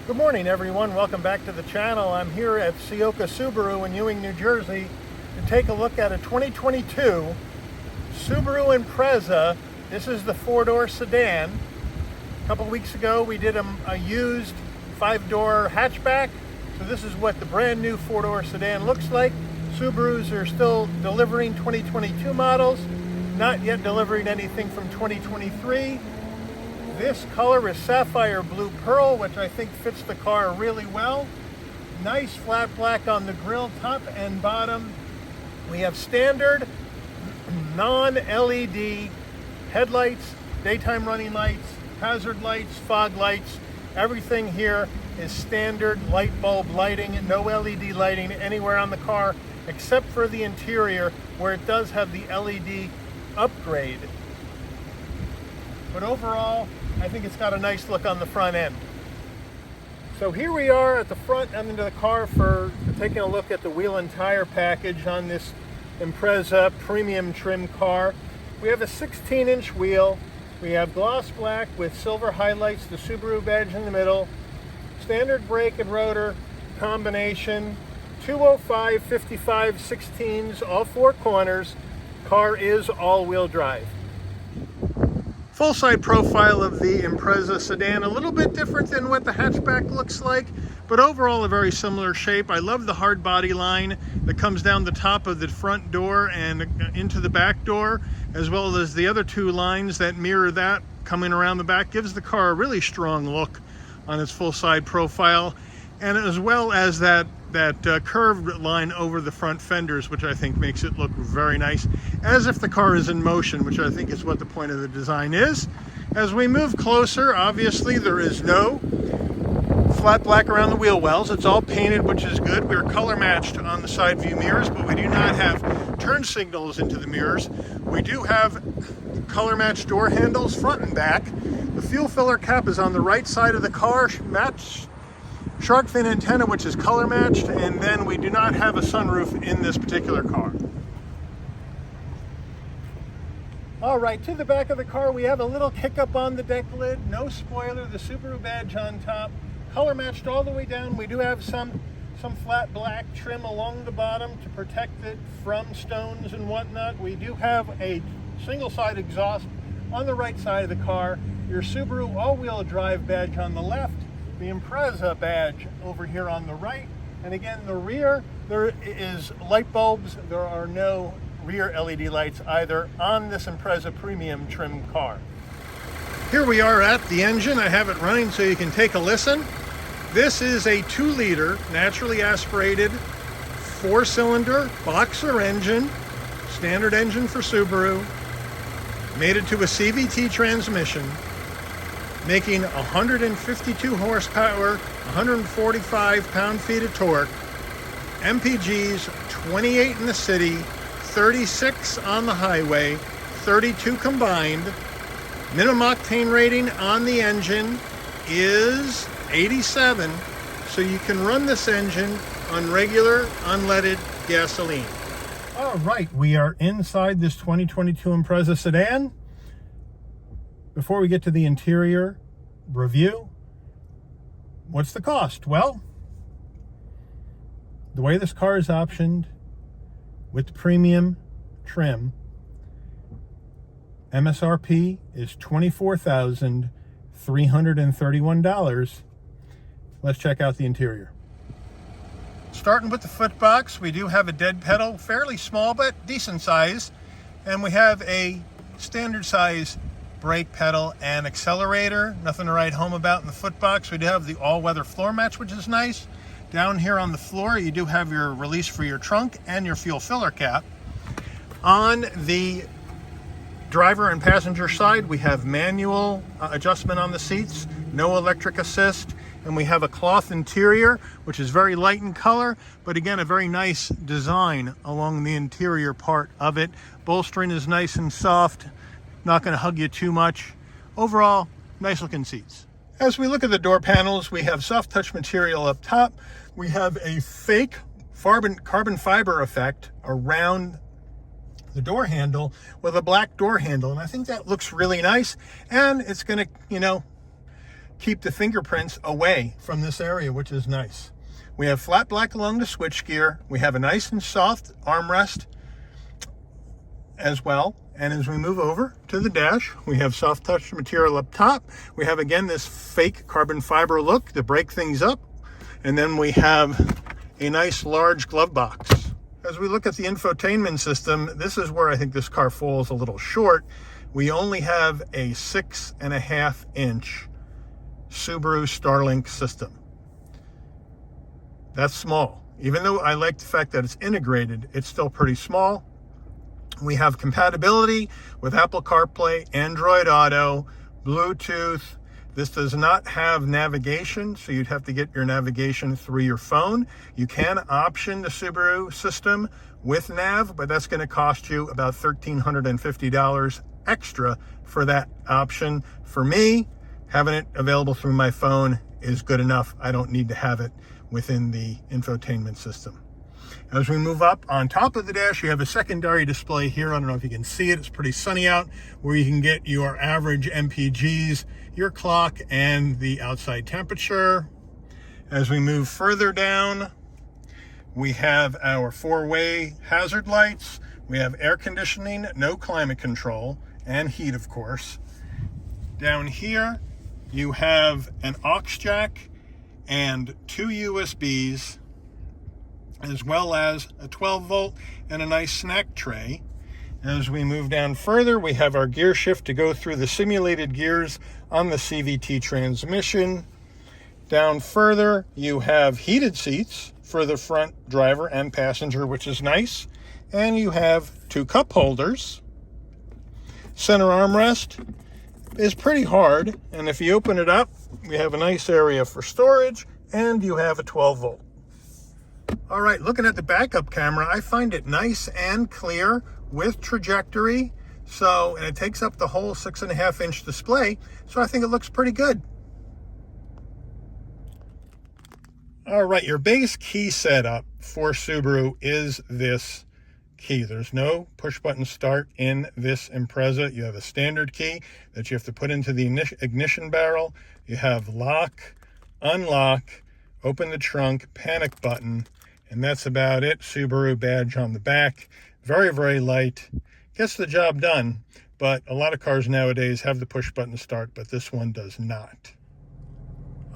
Good morning, everyone. Welcome back to the channel. I'm here at Ciocca Subaru in Ewing, New Jersey to take a look at a 2022 Subaru Impreza. This is the four-door sedan. A couple weeks ago we did a used five-door hatchback. So this is what the brand new four-door sedan looks like. Subarus are still delivering 2022 models, not yet delivering anything from 2023. This color is sapphire blue pearl, which I think fits the car really well. Nice flat black on the grille, top and bottom. We have standard non-LED headlights, daytime running lights, hazard lights, fog lights. Everything here is standard light bulb lighting, no LED lighting anywhere on the car except for the interior where it does have the LED upgrade. But overall, I think it's got a nice look on the front end. So here we are at the front end of the car for taking a look at the wheel and tire package on this Impreza premium trim car. We have a 16-inch wheel. We have gloss black with silver highlights, the Subaru badge in the middle. Standard brake and rotor combination. 205, 55, 16s, all four corners. Car is all-wheel drive. Full side profile of the Impreza sedan, a little bit different than what the hatchback looks like, but overall a very similar shape. I love the hard body line that comes down the top of the front door and into the back door, as well as the other two lines that mirror that coming around the back. Gives the car a really strong look on its full side profile, and as well as that curved line over the front fenders, which I think makes it look very nice, as if the car is in motion, which I think is what the point of the design is. As we move closer, obviously there is no flat black around the wheel wells. It's all painted, which is good. We're color matched on the side view mirrors, but we do not have turn signals into the mirrors. We do have color matched door handles front and back. The fuel filler cap is on the right side of the car, matched shark fin antenna, which is color matched, and then we do not have a sunroof in this particular car. All right, to the back of the car, we have a little kick up on the deck lid, no spoiler, the Subaru badge on top, color matched all the way down. We do have some flat black trim along the bottom to protect it from stones and whatnot. We do have a single side exhaust on the right side of the car, your Subaru all-wheel drive badge on the left, the Impreza badge over here on the right, and again the rear, there is light bulbs. There are no rear LED lights either on this Impreza premium trim car. Here we are at the engine. I have it running so you can take a listen. This is a 2-liter naturally aspirated 4-cylinder boxer engine, standard engine for Subaru, mated to a CVT transmission, making 152 horsepower, 145 pound-feet of torque, MPGs 28 in the city, 36 on the highway, 32 combined. Minimum octane rating on the engine is 87, so you can run this engine on regular unleaded gasoline. All right, we are inside this 2022 Impreza sedan. Before we get to the interior review, what's the cost? Well, the way this car is optioned with the premium trim, MSRP is $24,331. Let's check out the interior. Starting with the footbox, we do have a dead pedal, fairly small but decent size, and we have a standard size brake pedal and accelerator. Nothing to write home about in the footbox. We do have the all-weather floor mats, which is nice. Down here on the floor, you do have your release for your trunk and your fuel filler cap. On the driver and passenger side, we have manual adjustment on the seats, no electric assist, and we have a cloth interior, which is very light in color, but again, a very nice design along the interior part of it. Bolstering is nice and soft, not going to hug you too much. Overall, nice looking seats. As we look at the door panels, we have soft touch material up top. We have a fake carbon fiber effect around the door handle with a black door handle, and I think that looks really nice, and it's going to, keep the fingerprints away from this area, which is nice. We have flat black along the switchgear. We have a nice and soft armrest as well. And as we move over to the dash, we have soft touch material up top. We have, again, this fake carbon fiber look to break things up. And then we have a nice large glove box. As we look at the infotainment system, this is where I think this car falls a little short. We only have a 6.5-inch Subaru Starlink system. That's small. Even though I like the fact that it's integrated, it's still pretty small. We have compatibility with Apple CarPlay, Android Auto, Bluetooth. This does not have navigation, so you'd have to get your navigation through your phone. You can option the Subaru system with nav, but that's going to cost you about $1,350 extra for that option. For me, having it available through my phone is good enough. I don't need to have it within the infotainment system. As we move up on top of the dash, you have a secondary display here. I don't know if you can see it. It's pretty sunny out, where you can get your average MPGs, your clock, and the outside temperature. As we move further down, we have our 4-way hazard lights. We have air conditioning, no climate control, and heat, of course. Down here, you have an aux jack and 2 USBs, as well as a 12-volt and a nice snack tray. As we move down further, we have our gear shift to go through the simulated gears on the CVT transmission. Down further, you have heated seats for the front driver and passenger, which is nice. And you have 2 cup holders. Center armrest is pretty hard, and if you open it up, we have a nice area for storage, and you have a 12-volt. All right, looking at the backup camera, I find it nice and clear with trajectory. And it takes up the whole 6.5-inch display. So I think it looks pretty good. All right, your base key setup for Subaru is this key. There's no push button start in this Impreza. You have a standard key that you have to put into the ignition barrel. You have lock, unlock, open the trunk, panic button, and that's about it. Subaru badge on the back. Very, very light. Gets the job done, but a lot of cars nowadays have the push button start, but this one does not.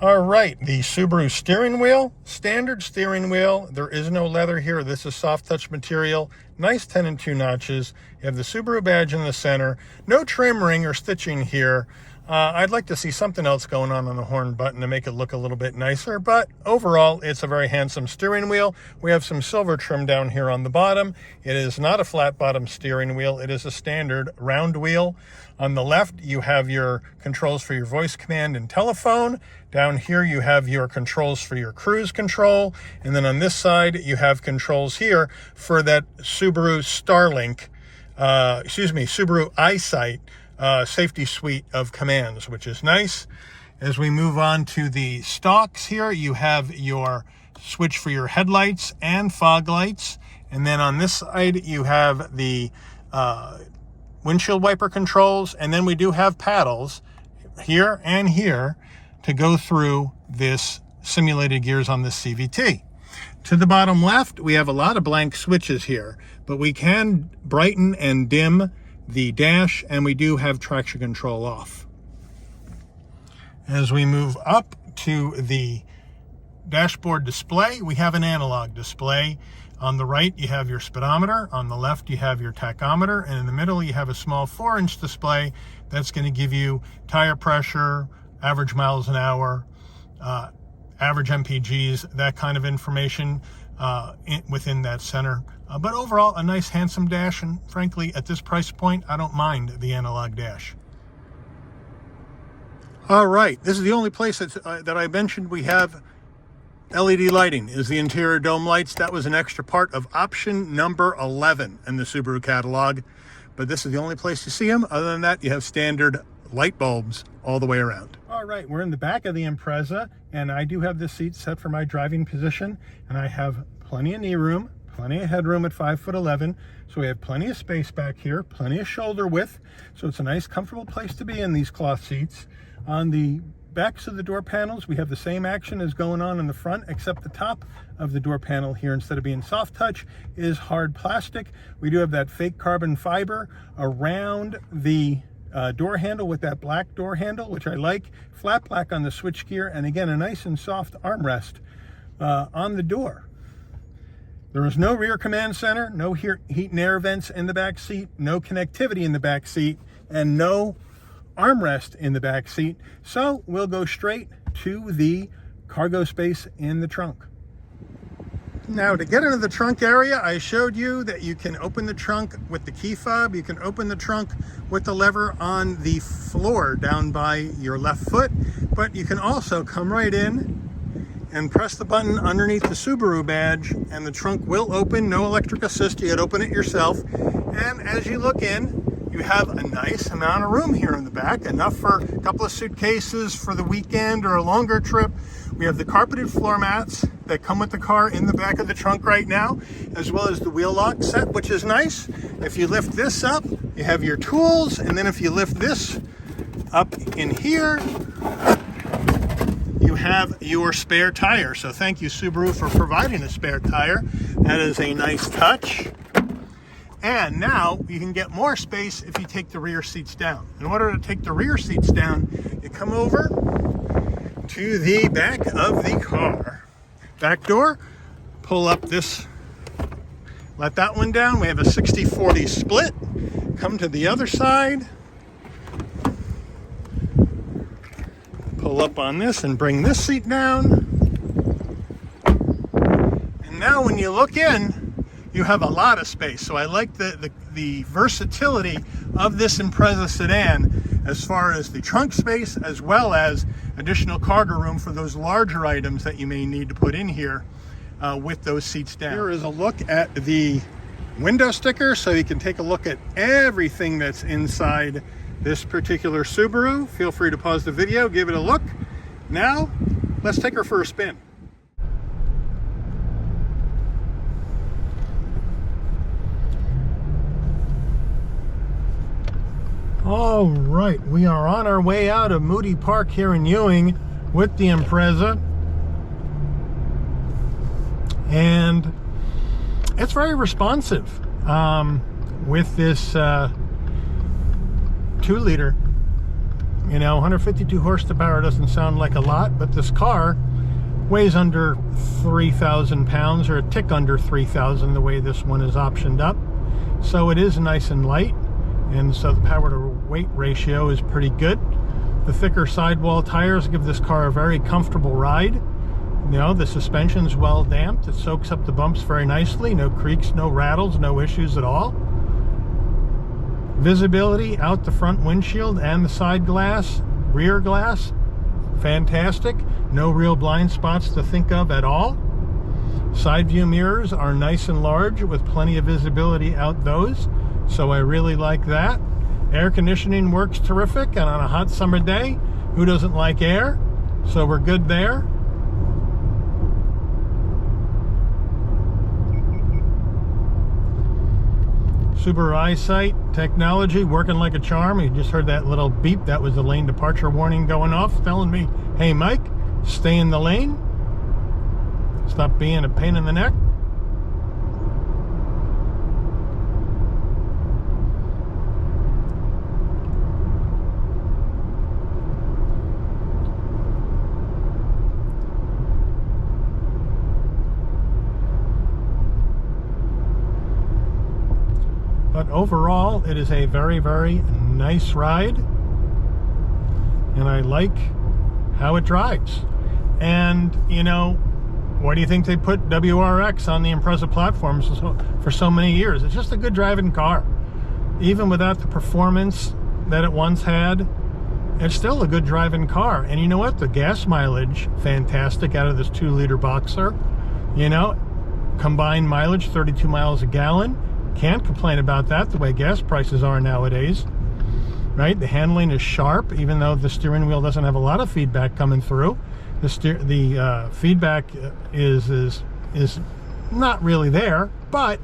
All right, the Subaru steering wheel, standard steering wheel. There is no leather here. This is soft touch material. Nice 10 and 2 notches. You have the Subaru badge in the center. No trim ring or stitching here. I'd like to see something else going on the horn button to make it look a little bit nicer, but overall, it's a very handsome steering wheel. We have some silver trim down here on the bottom. It is not a flat bottom steering wheel. It is a standard round wheel. On the left, you have your controls for your voice command and telephone. Down here, you have your controls for your cruise control. And then on this side, you have controls here for that Subaru Starlink, Subaru EyeSight safety suite of commands, which is nice. As we move on to the stalks here, you have your switch for your headlights and fog lights. And then on this side, you have the windshield wiper controls. And then we do have paddles here and here to go through this simulated gears on this CVT. To the bottom left, we have a lot of blank switches here, but we can brighten and dim the dash, and we do have traction control off. As we move up to the dashboard display, we have an analog display. On the right, you have your speedometer. On the left, you have your tachometer. And in the middle, you have a small 4-inch display that's going to give you tire pressure, average miles an hour, average MPGs, that kind of information within that center. But overall, a nice, handsome dash. And frankly, at this price point, I don't mind the analog dash. All right, this is the only place that I mentioned we have LED lighting, is the interior dome lights. That was an extra part of option number 11 in the Subaru catalog. But this is the only place you see them. Other than that, you have standard light bulbs all the way around. All right, we're in the back of the Impreza, and I do have this seat set for my driving position, and I have plenty of knee room, plenty of headroom at 5'11", so we have plenty of space back here, plenty of shoulder width, so it's a nice, comfortable place to be in these cloth seats. On the backs of the door panels, we have the same action as going on in the front, except the top of the door panel here, instead of being soft touch, is hard plastic. We do have that fake carbon fiber around the door handle with that black door handle, which I like. Flat black on the switchgear, and again, a nice and soft armrest on the door. There is no rear command center, no heat and air vents in the back seat, no connectivity in the back seat, and no armrest in the back seat. So we'll go straight to the cargo space in the trunk. Now, to get into the trunk area, I showed you that you can open the trunk with the key fob. You can open the trunk with the lever on the floor down by your left foot, but you can also come right in and press the button underneath the Subaru badge, and the trunk will open. No electric assist, you can open it yourself. And as you look in, you have a nice amount of room here in the back, enough for a couple of suitcases for the weekend or a longer trip. We have the carpeted floor mats that come with the car in the back of the trunk right now, as well as the wheel lock set, which is nice. If you lift this up, you have your tools, and then if you lift this up in here, you have your spare tire. So thank you, Subaru, for providing a spare tire. That is a nice touch. And now you can get more space if you take the rear seats down. In order to take the rear seats down, you come over to the back of the car. Back door, pull up this, let that one down. We have a 60-40 split. Come to the other side, pull up on this and bring this seat down. And now when you look in, you have a lot of space. So I like the versatility of this Impreza sedan as far as the trunk space, as well as additional cargo room for those larger items that you may need to put in here with those seats down. Here is a look at the window sticker, so you can take a look at everything that's inside this particular Subaru. Feel free to pause the video, give it a look. Now, let's take her for a spin. All right, we are on our way out of Moody Park here in Ewing with the Impreza, and it's very responsive with this 2-liter. You know, 152 horsepower doesn't sound like a lot, but this car weighs under 3,000 pounds, or a tick under 3,000 the way this one is optioned up. So it is nice and light, and so the power to weight ratio is pretty good. The thicker sidewall tires give this car a very comfortable ride. You know, the suspension's well damped. It soaks up the bumps very nicely. No creaks, no rattles, no issues at all. Visibility out the front windshield and the side glass, rear glass, fantastic. No real blind spots to think of at all. Side view mirrors are nice and large with plenty of visibility out those, so I really like that. Air conditioning works terrific, and on a hot summer day, who doesn't like air? So we're good there. Subaru EyeSight technology working like a charm. You just heard that little beep. That was the lane departure warning going off, telling me, hey Mike, stay in the lane. Stop being a pain in the neck. But overall, it is a very, very nice ride, and I like how it drives. And, you know, why do you think they put WRX on the Impreza platforms for so many years? It's just a good driving car. Even without the performance that it once had, it's still a good driving car. And you know what? The gas mileage, fantastic out of this 2-liter Boxer. You know, combined mileage, 32 miles a gallon. Can't complain about that, the way gas prices are nowadays, right? The handling is sharp, even though the steering wheel doesn't have a lot of feedback coming through. The feedback is not really there, but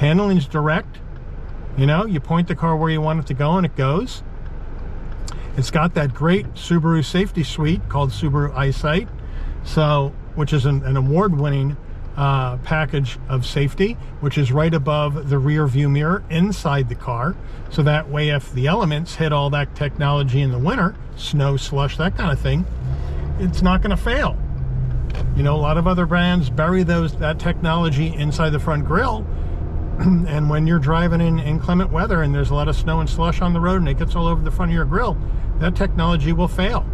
handling's direct. You know, you point the car where you want it to go, and it goes. It's got that great Subaru safety suite called Subaru Eyesight, so which is an award-winning package of safety, which is right above the rear view mirror inside the car. So that way, if the elements hit all that technology in the winter, snow, slush, that kind of thing, it's not going to fail. You know, a lot of other brands bury that technology inside the front grille, and when you're driving in inclement weather and there's a lot of snow and slush on the road and it gets all over the front of your grille, that technology will fail.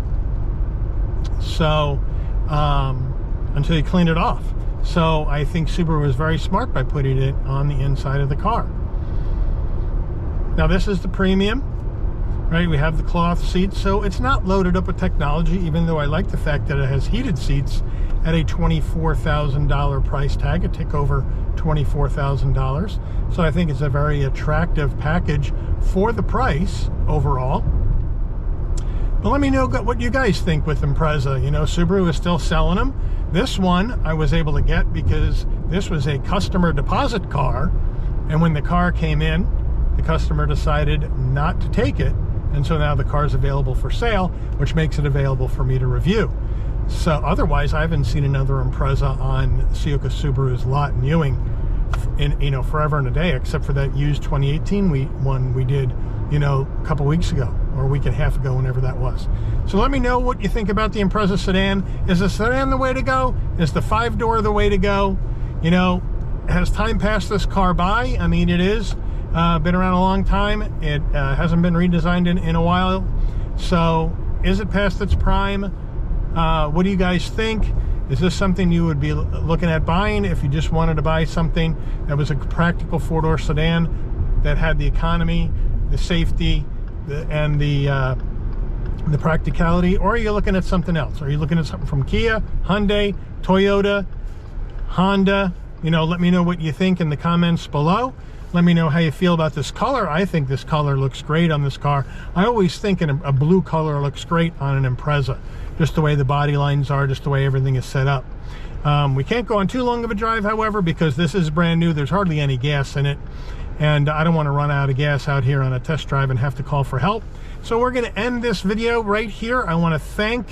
So until you clean it off. So I think Subaru was very smart by putting it on the inside of the car. Now this is the premium, right? We have the cloth seats, so it's not loaded up with technology, even though I like the fact that it has heated seats at a $24,000 price tag. It took over $24,000. So I think it's a very attractive package for the price overall. But let me know what you guys think with Impreza. You know, Subaru is still selling them. This one I was able to get because this was a customer deposit car, and when the car came in, the customer decided not to take it, and so now the car is available for sale, which makes it available for me to review. So otherwise, I haven't seen another Impreza on Ciocca Subaru's lot in Ewing in, you know, forever and a day, except for that used 2018 one we did, you know, a couple weeks ago, or a week and a half ago, whenever that was. So let me know what you think about the Impreza sedan. Is the sedan the way to go? Is the 5-door the way to go? You know, has time passed this car by? I mean, it is been around a long time. It hasn't been redesigned in a while. So is it past its prime? What do you guys think? Is this something you would be looking at buying if you just wanted to buy something that was a practical 4-door sedan that had the economy, the safety, and the practicality? Or are you looking at something else? Are you looking at something from Kia, Hyundai, Toyota, Honda? You know, let me know what you think in the comments below. Let me know how you feel about this color. I think this color looks great on this car. I always think a blue color looks great on an Impreza. Just the way the body lines are, just the way everything is set up. We can't go on too long of a drive, however, because this is brand new. There's hardly any gas in it, and I don't want to run out of gas out here on a test drive and have to call for help. So we're going to end this video right here. I want to thank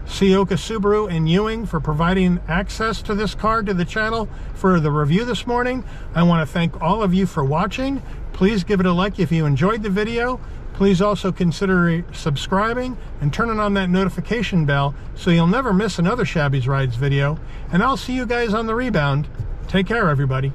Ciocca Subaru in Ewing for providing access to this car to the channel for the review this morning. I want to thank all of you for watching. Please give it a like if you enjoyed the video. Please also consider subscribing and turning on that notification bell so you'll never miss another Shabby's Rides video. And I'll see you guys on the rebound. Take care, everybody.